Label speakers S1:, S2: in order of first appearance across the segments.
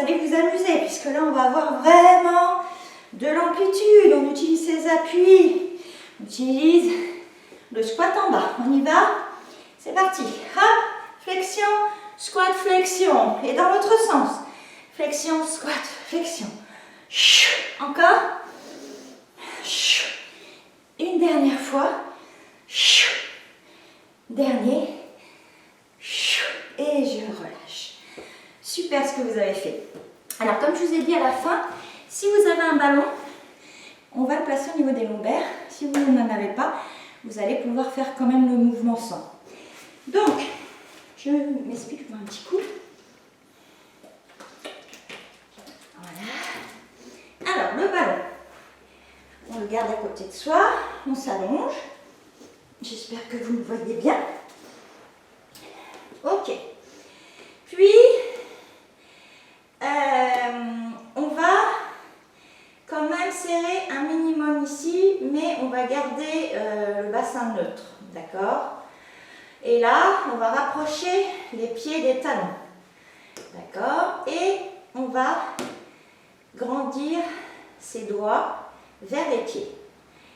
S1: allez vous amuser, puisque là, on va avoir vraiment de l'amplitude. On utilise ses appuis. On utilise le squat en bas. On y va? C'est parti. Hop, flexion, squat, flexion. Et dans l'autre sens. Flexion, squat, flexion. Encore. Une dernière fois. Dernier. Et je relâche. Super ce que vous avez fait. Alors, comme je vous ai dit à la fin, si vous avez un ballon, on va le placer au niveau des lombaires. Si vous n'en avez pas, vous allez pouvoir faire quand même le mouvement sans. Donc, je m'explique pour un petit coup. Voilà. Alors, le ballon, on le garde à côté de soi, on s'allonge. J'espère que vous me voyez bien. Ok. Puis, on va quand même serrer un minimum ici, mais on va garder le bassin neutre, d'accord? Et là, on va rapprocher les pieds des talons, d'accord? Et on va grandir ses doigts vers les pieds.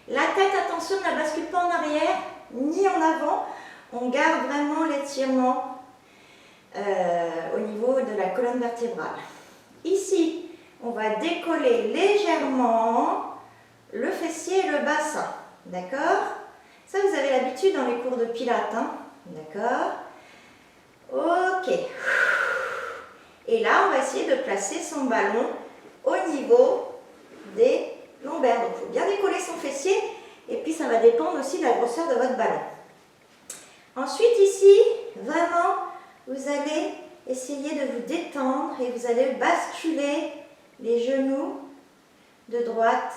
S1: La tête, attention, ne la bascule pas en arrière, ni en avant. On garde vraiment l'étirement au niveau de la colonne vertébrale. Ici, on va décoller légèrement le fessier et le bassin. D'accord? Ça, vous avez l'habitude dans les cours de pilates. Hein? D'accord? Ok. Et là, on va essayer de placer son ballon au niveau des lombaires. Donc, il faut bien décoller son fessier. Et puis, ça va dépendre aussi de la grosseur de votre ballon. Ensuite, ici, vraiment, vous allez essayer de vous détendre et vous allez basculer les genoux de droite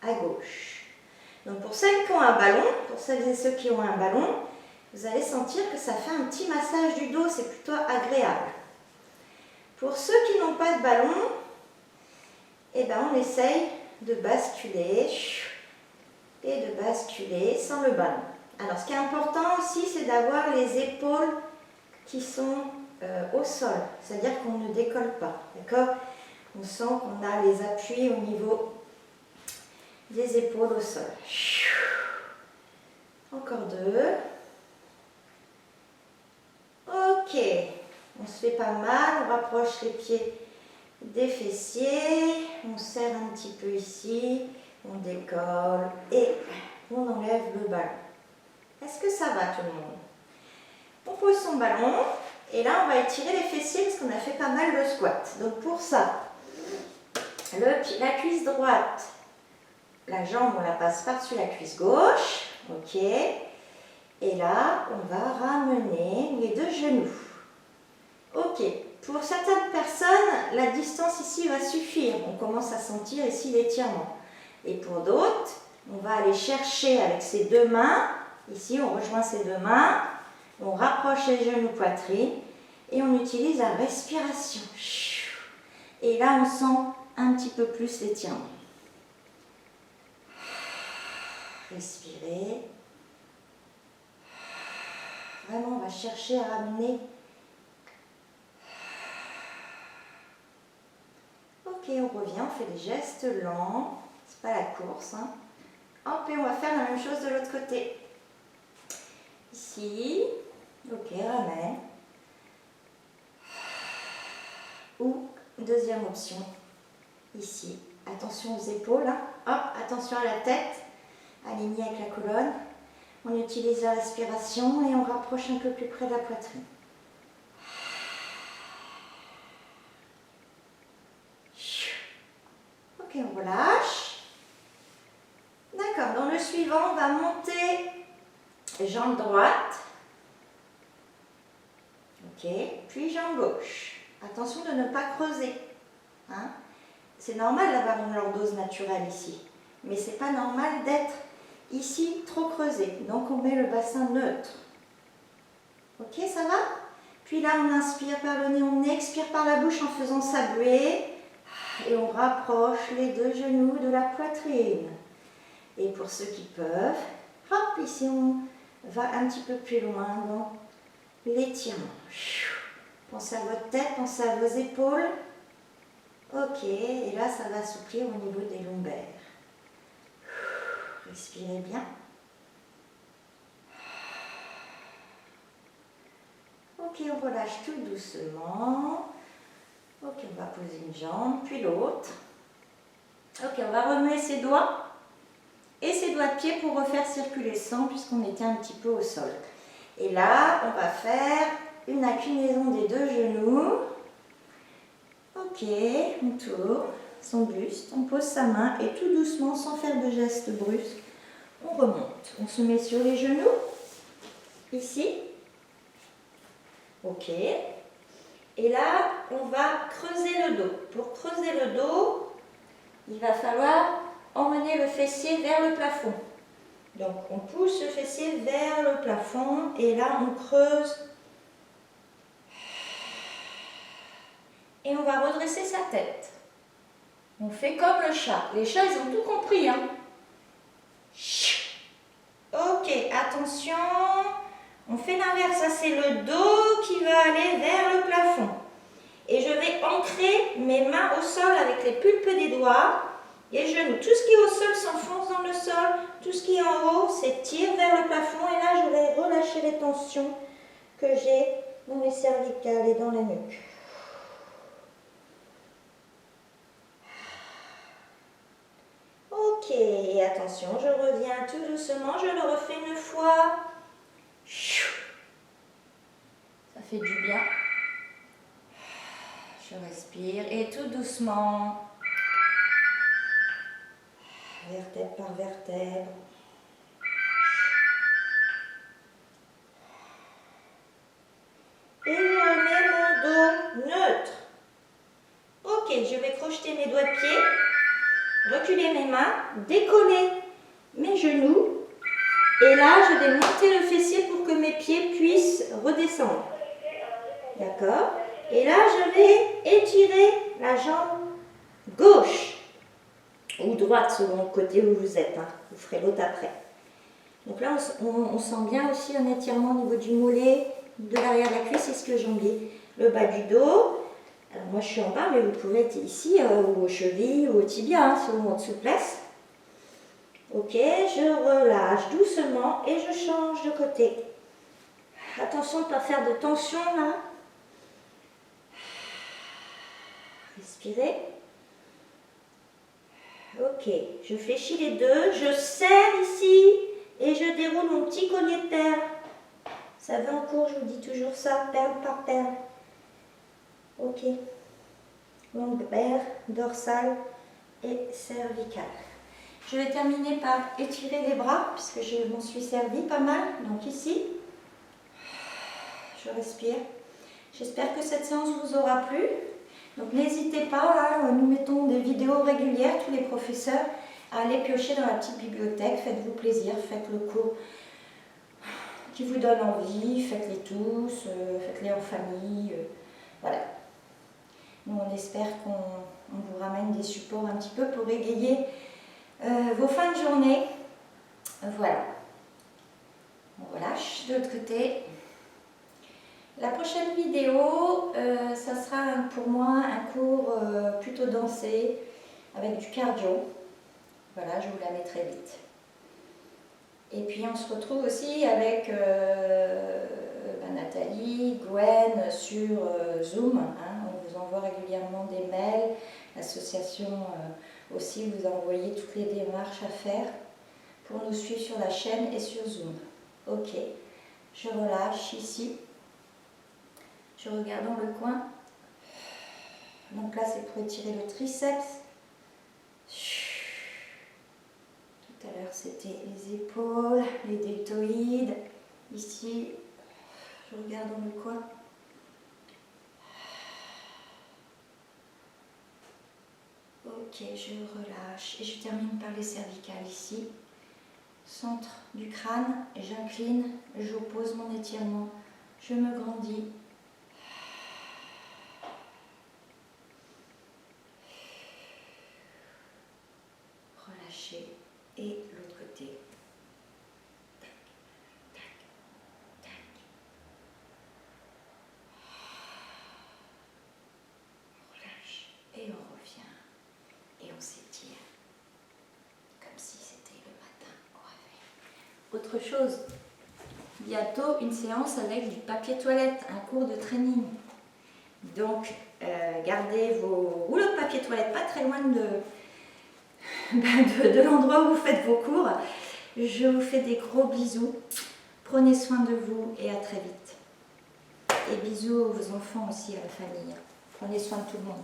S1: à gauche. Donc pour celles qui ont un ballon, pour celles et ceux qui ont un ballon, vous allez sentir que ça fait un petit massage du dos, c'est plutôt agréable. Pour ceux qui n'ont pas de ballon, eh ben on essaye de basculer et de basculer sans le ballon. Alors ce qui est important aussi, c'est d'avoir les épaules qui sont au sol, c'est-à-dire qu'on ne décolle pas, d'accord? On sent qu'on a les appuis au niveau des épaules au sol. Encore deux. Ok, on se fait pas mal, on rapproche les pieds des fessiers, on serre un petit peu ici, on décolle et on enlève le ballon. Est-ce que ça va tout le monde? On pose son ballon et là on va étirer les fessiers parce qu'on a fait pas mal le squat. Donc pour ça, la cuisse droite, la jambe on la passe par-dessus la cuisse gauche, ok. Et là on va ramener les deux genoux. Ok, pour certaines personnes, la distance ici va suffire. On commence à sentir ici l'étirement. Et pour d'autres, on va aller chercher avec ses deux mains. Ici, on rejoint ses deux mains. On rapproche les genoux poitrine. Et on utilise la respiration. Et là, on sent un petit peu plus l'étirement. Respirez. Vraiment, on va chercher à ramener. Ok, on revient, on fait des gestes lents, c'est pas la course. Hein. Hop, et on va faire la même chose de l'autre côté. Ici, ok, ramène. Ou, deuxième option, ici. Attention aux épaules, hein. Hop, attention à la tête, alignée avec la colonne. On utilise la respiration et on rapproche un peu plus près de la poitrine. Ok, on relâche. D'accord, dans le suivant, on va monter jambe droite. Ok, puis jambe gauche. Attention de ne pas creuser. Hein. C'est normal d'avoir une lordose naturelle ici, mais c'est pas normal d'être ici trop creusé. Donc on met le bassin neutre. Ok, ça va? Puis là, on inspire par le nez, on expire par la bouche en faisant sa buée. Et on rapproche les deux genoux de la poitrine. Et pour ceux qui peuvent, hop, ici on va un petit peu plus loin dans l'étirement. Pensez à votre tête, pensez à vos épaules. Ok, et là ça va assouplir au niveau des lombaires. Respirez bien. Ok, on relâche tout doucement. Ok, on va poser une jambe, puis l'autre. Ok, on va remuer ses doigts et ses doigts de pied pour refaire circuler le sang puisqu'on était un petit peu au sol. Et là, on va faire une inclinaison des deux genoux. Ok, on tourne son buste, on pose sa main et tout doucement, sans faire de gestes brusques, on remonte. On se met sur les genoux, ici. Ok. Et là, on va creuser le dos. Pour creuser le dos, il va falloir emmener le fessier vers le plafond. Donc, on pousse le fessier vers le plafond et là, on creuse. Et on va redresser sa tête. On fait comme le chat. Les chats, ils ont tout compris, hein. Ok, attention. On fait l'inverse. Ça, c'est le dos qui va aller vers le plafond. Et je vais ancrer mes mains au sol avec les pulpes des doigts. Les genoux. Tout ce qui est au sol s'enfonce dans le sol. Tout ce qui est en haut s'étire vers le plafond. Et là, je vais relâcher les tensions que j'ai dans les cervicales et dans la nuque. Ok, attention, je reviens tout doucement, je le refais une fois. Ça fait du bien. Je respire et tout doucement, vertèbre par vertèbre. Et je remets mon dos neutre. Ok, je vais crocheter mes doigts de pied, reculer mes mains, décoller mes genoux. Et là, je vais monter le fessier pour que mes pieds puissent redescendre. D'accord? Et là, je vais étirer la jambe gauche ou droite selon le côté où vous êtes. Hein. Vous ferez l'autre après. Donc là, on sent bien aussi un étirement au niveau du mollet, de l'arrière de la cuisse et ce que jambier. Le bas du dos. Alors moi, je suis en bas, mais vous pouvez être ici ou aux chevilles ou au tibia, hein, selon votre souplesse. Ok, je relâche doucement et je change de côté. Attention de ne pas faire de tension là. Respirez. Ok, je fléchis les deux, je serre ici et je déroule mon petit collier de perles. Ça va en cours, je vous dis toujours ça, perle par perle. Ok, lombaire, dorsale et cervicale. Je vais terminer par étirer les bras puisque je m'en suis servi pas mal. Donc ici, je respire. J'espère que cette séance vous aura plu. Donc n'hésitez pas, hein, nous mettons des vidéos régulières, tous les professeurs, à aller piocher dans la petite bibliothèque. Faites-vous plaisir, faites le cours qui vous donne envie, faites-les tous, faites-les en famille. Voilà. Nous, on espère qu'on vous ramène des supports un petit peu pour égayer vos fins de journée. Voilà. On relâche de l'autre côté. La prochaine vidéo, ça sera pour moi un cours plutôt dansé avec du cardio. Voilà, je vous la mettrai vite. Et puis on se retrouve aussi avec Nathalie, Gwen sur Zoom. Hein, on vous envoie régulièrement des mails. L'association aussi vous a envoyé toutes les démarches à faire pour nous suivre sur la chaîne et sur Zoom. Ok, je relâche ici. Je regarde dans le coin. Donc là, c'est pour étirer le triceps. Tout à l'heure, c'était les épaules, les deltoïdes. Ici, je regarde dans le coin. Ok, je relâche. Et je termine par les cervicales ici. Centre du crâne, j'incline, j'oppose mon étirement. Je me grandis. Relâcher. Et l'autre côté. Tac, tac, tac. Relâche. Et on revient. autre chose. Bientôt une séance avec du papier toilette, un cours de training. Donc gardez vos rouleaux de papier toilette pas très loin de l'endroit où vous faites vos cours. Je vous fais des gros bisous. Prenez soin de vous et à très vite. Et bisous aux enfants aussi, à la famille. Prenez soin de tout le monde.